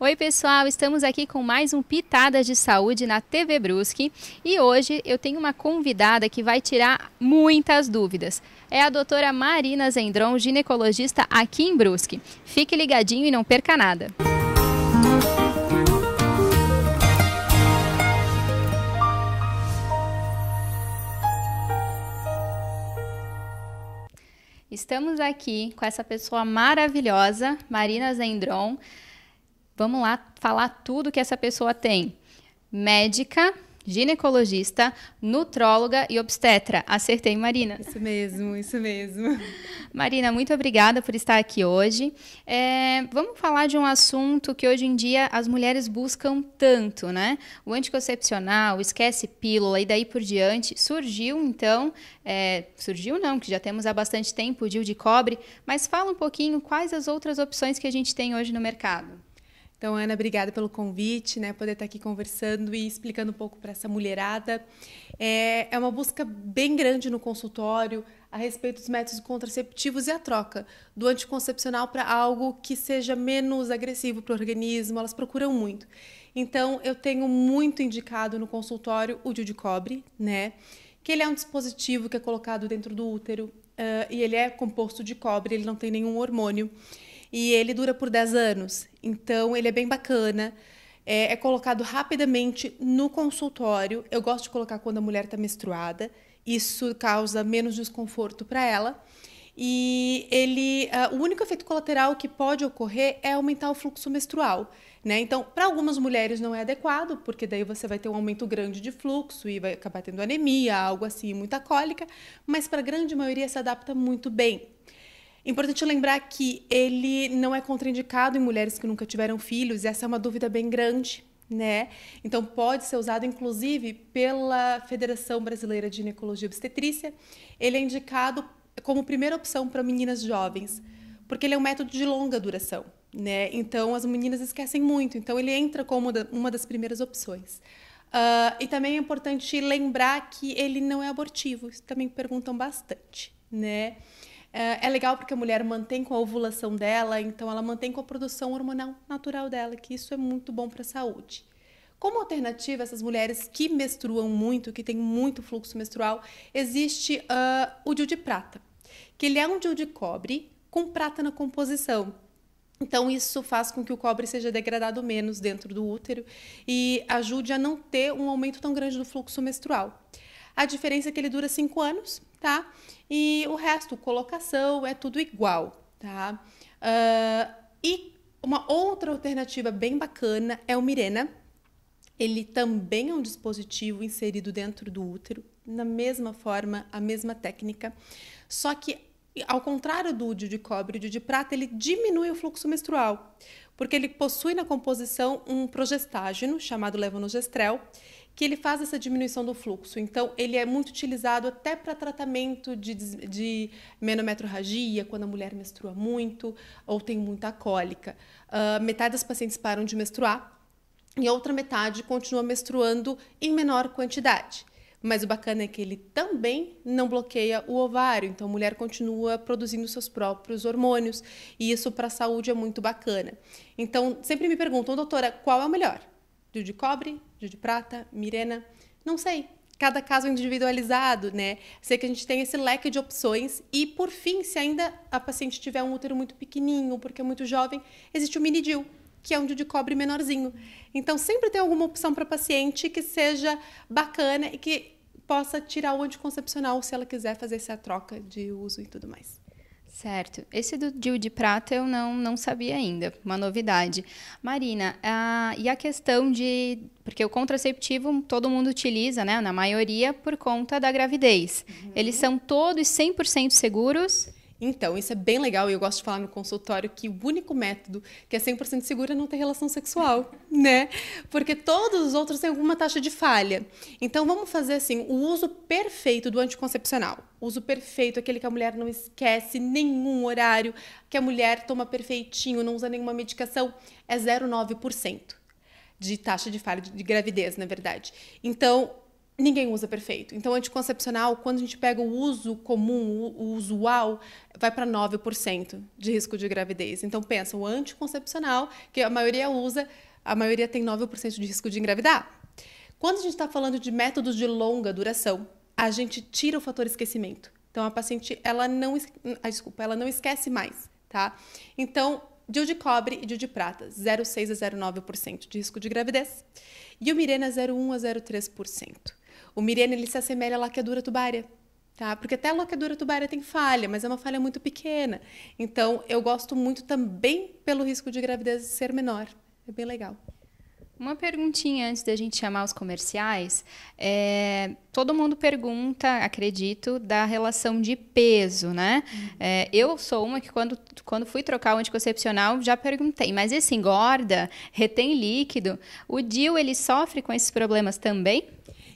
Oi pessoal, estamos aqui com mais um Pitadas de Saúde na TV Brusque e hoje eu tenho uma convidada que vai tirar muitas dúvidas. É a doutora Marina Zendron, ginecologista aqui em Brusque. Fique ligadinho e não perca nada. Estamos aqui com essa pessoa maravilhosa, Marina Zendron. Vamos lá falar tudo que essa pessoa tem. Médica, ginecologista, nutróloga e obstetra. Acertei, Marina? Isso mesmo, isso mesmo. Marina, muito obrigada por estar aqui hoje. Vamos falar de um assunto que hoje em dia as mulheres buscam tanto, né? O anticoncepcional, esquece pílula e daí por diante. Surgiu, então, surgiu não, que já temos há bastante tempo o DIU de cobre, mas fala um pouquinho quais as outras opções que a gente tem hoje no mercado. Então, Ana, obrigada pelo convite, né? Poder estar aqui conversando e explicando um pouco para essa mulherada. É uma busca bem grande no consultório a respeito dos métodos contraceptivos e a troca do anticoncepcional para algo que seja menos agressivo para o organismo. Elas procuram muito. Então, eu tenho muito indicado no consultório o DIU de cobre, né? Que ele é um dispositivo que é colocado dentro do útero e ele é composto de cobre, ele não tem nenhum hormônio. E ele dura por 10 anos, então ele é bem bacana, é colocado rapidamente no consultório. Eu gosto de colocar quando a mulher está menstruada, isso causa menos desconforto para ela. E o único efeito colateral que pode ocorrer é aumentar o fluxo menstrual, né? Então, para algumas mulheres não é adequado, porque daí você vai ter um aumento grande de fluxo e vai acabar tendo anemia, algo assim, muita cólica, mas para a grande maioria se adapta muito bem. Importante lembrar que ele não é contraindicado em mulheres que nunca tiveram filhos, e essa é uma dúvida bem grande, né? Então, pode ser usado, inclusive, pela Federação Brasileira de Ginecologia e Obstetrícia. Ele é indicado como primeira opção para meninas jovens, porque ele é um método de longa duração, né? Então, as meninas esquecem muito, então ele entra como uma das primeiras opções. E também é importante lembrar que ele não é abortivo, isso também perguntam bastante, né? É legal porque a mulher mantém com a ovulação dela, então ela mantém com a produção hormonal natural dela, que isso é muito bom para a saúde. Como alternativa, essas mulheres que menstruam muito, que têm muito fluxo menstrual, existe o DIU de prata, que ele é um DIU de cobre com prata na composição. Então, isso faz com que o cobre seja degradado menos dentro do útero e ajude a não ter um aumento tão grande do fluxo menstrual. A diferença é que ele dura 5 anos, tá? E o resto, colocação, é tudo igual, tá? E uma outra alternativa bem bacana é o Mirena. Ele também é um dispositivo inserido dentro do útero, na mesma forma, a mesma técnica. Só que, ao contrário do DIU de cobre e DIU de prata, ele diminui o fluxo menstrual, porque ele possui na composição um progestágeno, chamado levonorgestrel, que ele faz essa diminuição do fluxo. Então, ele é muito utilizado até para tratamento de menometrorragia, quando a mulher menstrua muito ou tem muita cólica. Metade das pacientes param de menstruar e a outra metade continua menstruando em menor quantidade. Mas o bacana é que ele também não bloqueia o ovário, então a mulher continua produzindo seus próprios hormônios e isso para a saúde é muito bacana. Então, sempre me perguntam, doutora, qual é o melhor? DIU de cobre, DIU de prata, Mirena? Não sei. Cada caso é individualizado, né? Sei que a gente tem esse leque de opções e, por fim, se ainda a paciente tiver um útero muito pequenininho, porque é muito jovem, existe o mini DIU, que é um DIU de cobre menorzinho. Então, sempre tem alguma opção para paciente que seja bacana e que possa tirar o anticoncepcional se ela quiser fazer essa troca de uso e tudo mais. Certo. Esse do DIU de prata eu não sabia ainda, uma novidade. Marina, e a questão de... Porque o contraceptivo todo mundo utiliza, né? Na maioria, por conta da gravidez. Uhum. Eles são todos 100% seguros? Então, isso é bem legal e eu gosto de falar no consultório que o único método que é 100% seguro é não ter relação sexual, né? Porque todos os outros têm alguma taxa de falha. Então, vamos fazer assim, o uso perfeito do anticoncepcional. O uso perfeito, aquele que a mulher não esquece nenhum horário, que a mulher toma perfeitinho, não usa nenhuma medicação, é 0,9% de taxa de falha de gravidez, na verdade. Então, ninguém usa perfeito. Então, anticoncepcional, quando a gente pega o uso comum, o usual, vai para 9% de risco de gravidez. Então, pensa, o anticoncepcional, que a maioria usa, a maioria tem 9% de risco de engravidar. Quando a gente está falando de métodos de longa duração, a gente tira o fator esquecimento. Então, a paciente, ela não esquece mais, tá? Então, DIU de cobre e DIU de prata, 0,6 a 0,9% de risco de gravidez. E o Mirena, 0,1 a 0,3%. O Mirena, ele se assemelha à laqueadura tubária, tá? Porque até a laqueadura tubária tem falha, mas é uma falha muito pequena. Então, eu gosto muito também pelo risco de gravidez ser menor. É bem legal. Uma perguntinha antes da gente chamar os comerciais. Todo mundo pergunta, acredito, da relação de peso, né? Eu sou uma que quando fui trocar o anticoncepcional já perguntei, mas esse engorda, retém líquido? O DIU, ele sofre com esses problemas também?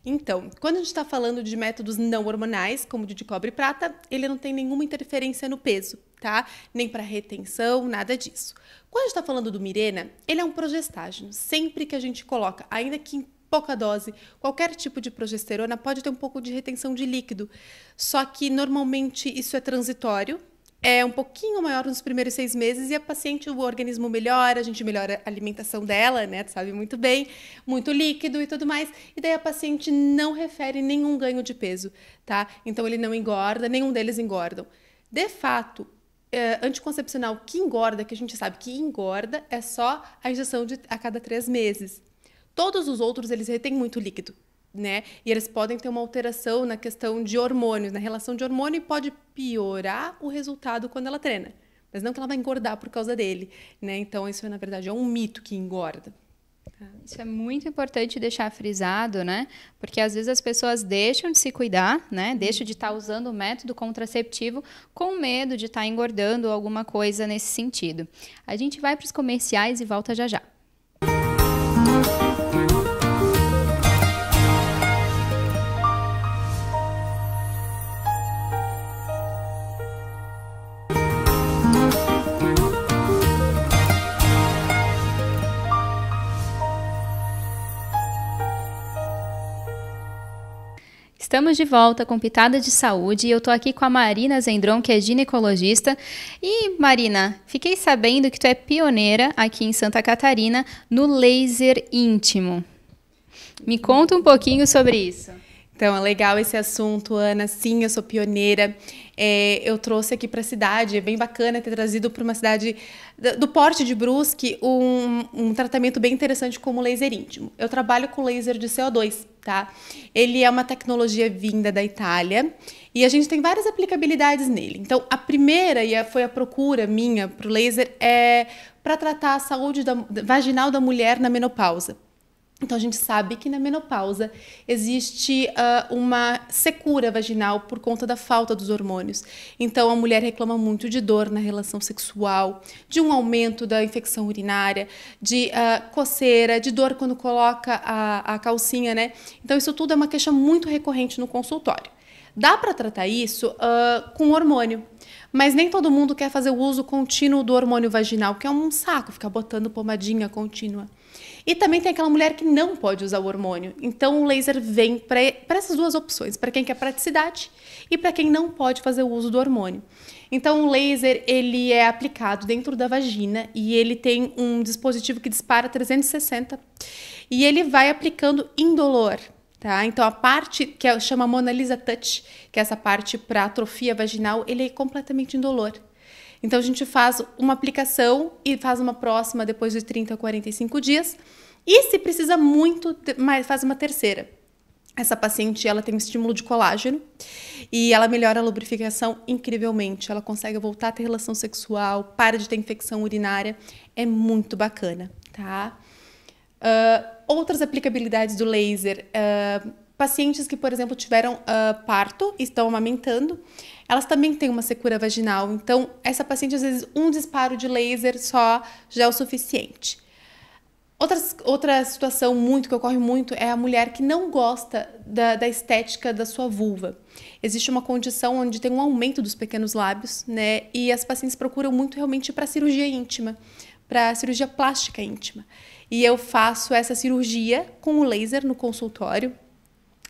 Então, quando a gente está falando de métodos não hormonais, como o de cobre e prata, ele não tem nenhuma interferência no peso, tá? Nem para retenção, nada disso. Quando a gente está falando do Mirena, ele é um progestágeno. Sempre que a gente coloca, ainda que em pouca dose, qualquer tipo de progesterona pode ter um pouco de retenção de líquido. Só que, normalmente, isso é transitório. É um pouquinho maior nos primeiros 6 meses e a paciente, o organismo melhora, a gente melhora a alimentação dela, né? Tu sabe muito bem, muito líquido e tudo mais. E daí a paciente não refere nenhum ganho de peso, tá? Então ele não engorda, nenhum deles engordam. De fato, anticoncepcional que engorda, que a gente sabe que engorda, é só a injeção a cada 3 meses. Todos os outros, eles retêm muito líquido, né? E eles podem ter uma alteração na questão de hormônios, na relação de hormônio, e pode piorar o resultado quando ela treina. Mas não que ela vai engordar por causa dele, né? Então, isso, na verdade, é um mito que engorda. Isso é muito importante deixar frisado, né? Porque às vezes as pessoas deixam de se cuidar, né? Deixam de estar usando o método contraceptivo com medo de estar engordando ou alguma coisa nesse sentido. A gente vai para os comerciais e volta já já. Estamos de volta com Pitada de Saúde e eu tô aqui com a Marina Zendron, que é ginecologista. E, Marina, fiquei sabendo que tu é pioneira aqui em Santa Catarina no laser íntimo. Me conta um pouquinho sobre isso. Então, é legal esse assunto, Ana. Sim, eu sou pioneira. Eu trouxe aqui para a cidade, é bem bacana ter trazido para uma cidade do porte de Brusque um tratamento bem interessante como laser íntimo. Eu trabalho com laser de CO2, tá? Ele é uma tecnologia vinda da Itália e a gente tem várias aplicabilidades nele. Então, a primeira, foi a procura minha para o laser, é para tratar a saúde vaginal da mulher na menopausa. Então, a gente sabe que na menopausa existe uma secura vaginal por conta da falta dos hormônios. Então, a mulher reclama muito de dor na relação sexual, de um aumento da infecção urinária, de coceira, de dor quando coloca a calcinha, né? Então, isso tudo é uma queixa muito recorrente no consultório. Dá para tratar isso com hormônio. Mas nem todo mundo quer fazer o uso contínuo do hormônio vaginal, que é um saco, ficar botando pomadinha contínua. E também tem aquela mulher que não pode usar o hormônio. Então, o laser vem para essas duas opções, para quem quer praticidade e para quem não pode fazer o uso do hormônio. Então, o laser, ele é aplicado dentro da vagina e ele tem um dispositivo que dispara 360 e ele vai aplicando indolor. Tá? Então, a parte que chama Mona Lisa Touch, que é essa parte para atrofia vaginal, ele é completamente indolor. Então, a gente faz uma aplicação e faz uma próxima depois de 30 a 45 dias. E, se precisa muito, faz uma terceira. Essa paciente, ela tem um estímulo de colágeno e ela melhora a lubrificação incrivelmente. Ela consegue voltar a ter relação sexual, para de ter infecção urinária. É muito bacana, tá? Outras aplicabilidades do laser. Pacientes que, por exemplo, tiveram parto e estão amamentando, elas também têm uma secura vaginal. Então, essa paciente, às vezes, um disparo de laser só já é o suficiente. Outra situação que ocorre muito é a mulher que não gosta da estética da sua vulva. Existe uma condição onde tem um aumento dos pequenos lábios, né? E as pacientes procuram muito realmente para cirurgia íntima, para cirurgia plástica íntima. E eu faço essa cirurgia com o laser no consultório.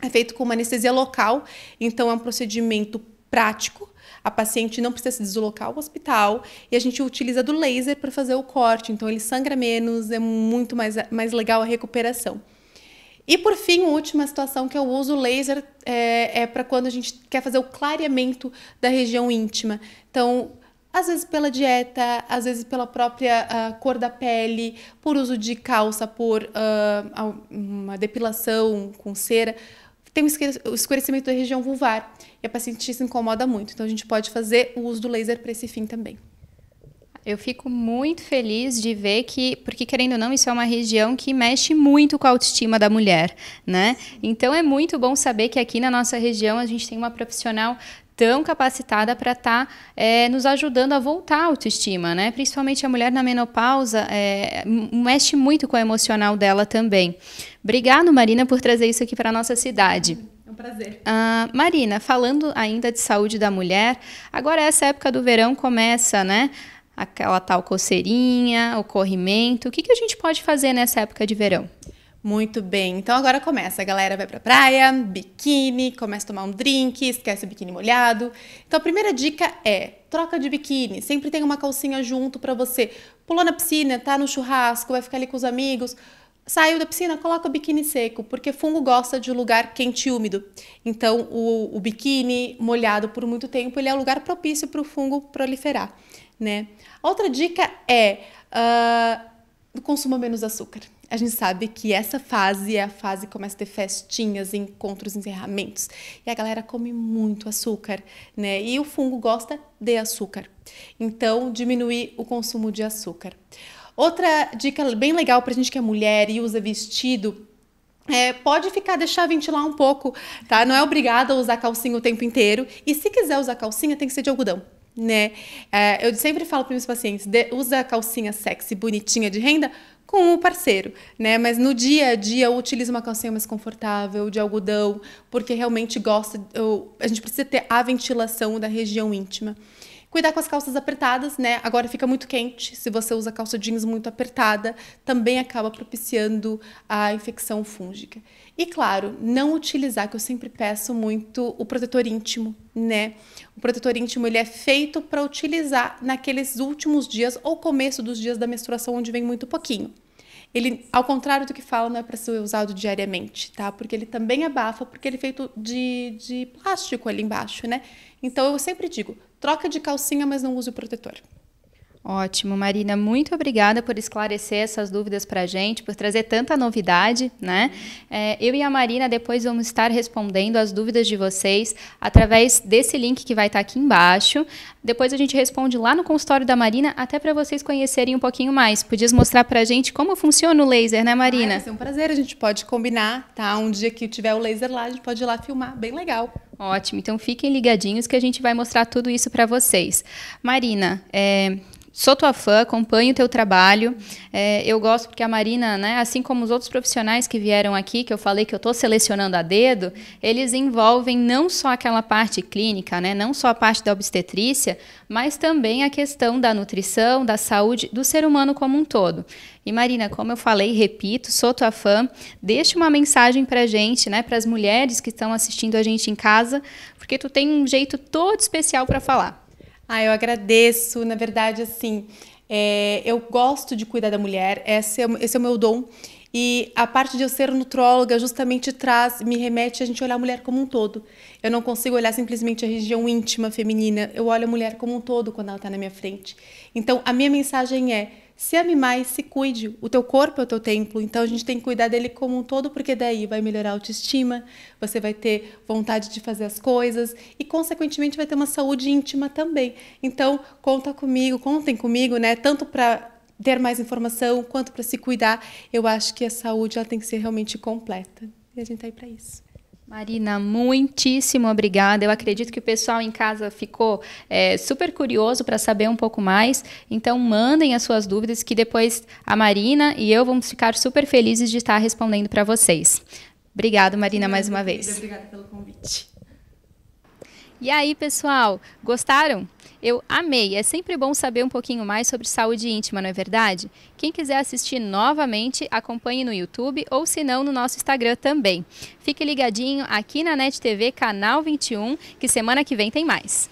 É feito com uma anestesia local, então é um procedimento prático. A paciente não precisa se deslocar ao hospital e a gente utiliza do laser para fazer o corte. Então, ele sangra menos, é muito mais legal a recuperação. E, por fim, a última situação que eu uso o laser é para quando a gente quer fazer o clareamento da região íntima. Então, às vezes pela dieta, às vezes pela própria cor da pele, por uso de calça, por uma depilação com cera. Tem o escurecimento da região vulvar e a paciente se incomoda muito. Então, a gente pode fazer o uso do laser para esse fim também. Eu fico muito feliz de ver que, porque querendo ou não, isso é uma região que mexe muito com a autoestima da mulher, né? Então, é muito bom saber que aqui na nossa região a gente tem uma profissional tão capacitada para estar nos ajudando a voltar à autoestima, né? Principalmente a mulher na menopausa, mexe muito com o emocional dela também. Obrigada, Marina, por trazer isso aqui para a nossa cidade. É um prazer. Marina, falando ainda de saúde da mulher, agora essa época do verão começa, né? Aquela tal coceirinha, o corrimento. O que a gente pode fazer nessa época de verão? Muito bem, então agora começa, a galera vai pra praia, biquíni, começa a tomar um drink, esquece o biquíni molhado. Então a primeira dica é, troca de biquíni, sempre tem uma calcinha junto pra você. Pulou na piscina, tá no churrasco, vai ficar ali com os amigos, saiu da piscina, coloca o biquíni seco, porque fungo gosta de lugar quente e úmido. Então o biquíni molhado por muito tempo, ele é o lugar propício para o fungo proliferar, né? Outra dica é consuma menos açúcar. A gente sabe que essa fase é a fase que começa a ter festinhas, encontros, encerramentos. E a galera come muito açúcar, né? E o fungo gosta de açúcar. Então, diminuir o consumo de açúcar. Outra dica bem legal pra gente que é mulher e usa vestido, pode deixar ventilar um pouco, tá? Não é obrigada a usar calcinha o tempo inteiro. E se quiser usar calcinha, tem que ser de algodão, né? Eu sempre falo para meus pacientes, usa a calcinha sexy, bonitinha de renda, com o parceiro, né? Mas no dia a dia eu utilizo uma calcinha mais confortável, de algodão, porque realmente a gente precisa ter a ventilação da região íntima. Cuidar com as calças apertadas, né? Agora fica muito quente, se você usa calça jeans muito apertada, também acaba propiciando a infecção fúngica. E claro, não utilizar, que eu sempre peço muito, o protetor íntimo, né? O protetor íntimo, ele é feito para utilizar naqueles últimos dias ou começo dos dias da menstruação, onde vem muito pouquinho. Ele, ao contrário do que fala, não é para ser usado diariamente, tá? Porque ele também abafa, porque ele é feito de plástico ali embaixo, né? Então, eu sempre digo, troca de calcinha, mas não use o protetor. Ótimo, Marina, muito obrigada por esclarecer essas dúvidas para a gente, por trazer tanta novidade, né? Eu e a Marina depois vamos estar respondendo as dúvidas de vocês através desse link que vai estar aqui embaixo. Depois a gente responde lá no consultório da Marina, até para vocês conhecerem um pouquinho mais. Podias mostrar para a gente como funciona o laser, né, Marina? Vai ser um prazer, a gente pode combinar, tá? Um dia que tiver o laser lá, a gente pode ir lá filmar, bem legal. Ótimo, então fiquem ligadinhos que a gente vai mostrar tudo isso para vocês. Marina, sou tua fã, acompanho o teu trabalho. Eu gosto porque a Marina, né, assim como os outros profissionais que vieram aqui, que eu falei que eu estou selecionando a dedo, eles envolvem não só aquela parte clínica, né, não só a parte da obstetrícia, mas também a questão da nutrição, da saúde do ser humano como um todo. E Marina, como eu falei, repito, sou tua fã, deixa uma mensagem pra gente, né, para as mulheres que estão assistindo a gente em casa, porque tu tem um jeito todo especial para falar. Eu agradeço. Na verdade, assim, eu gosto de cuidar da mulher, esse é o meu dom. E a parte de eu ser nutróloga justamente me remete a gente olhar a mulher como um todo. Eu não consigo olhar simplesmente a região íntima feminina, eu olho a mulher como um todo quando ela está na minha frente. Então, a minha mensagem é: se ame mais, se cuide. O teu corpo é o teu templo, então a gente tem que cuidar dele como um todo, porque daí vai melhorar a autoestima, você vai ter vontade de fazer as coisas e, consequentemente, vai ter uma saúde íntima também. Então, contem comigo, né? Tanto para ter mais informação quanto para se cuidar. Eu acho que a saúde ela tem que ser realmente completa. E a gente tá aí para isso. Marina, muitíssimo obrigada. Eu acredito que o pessoal em casa ficou super curioso para saber um pouco mais. Então, mandem as suas dúvidas que depois a Marina e eu vamos ficar super felizes de estar respondendo para vocês. Obrigada, Marina, mais uma vez. Obrigada pelo convite. E aí, pessoal, gostaram? Eu amei, é sempre bom saber um pouquinho mais sobre saúde íntima, não é verdade? Quem quiser assistir novamente, acompanhe no YouTube ou se não no nosso Instagram também. Fique ligadinho aqui na NET TV, canal 21, que semana que vem tem mais.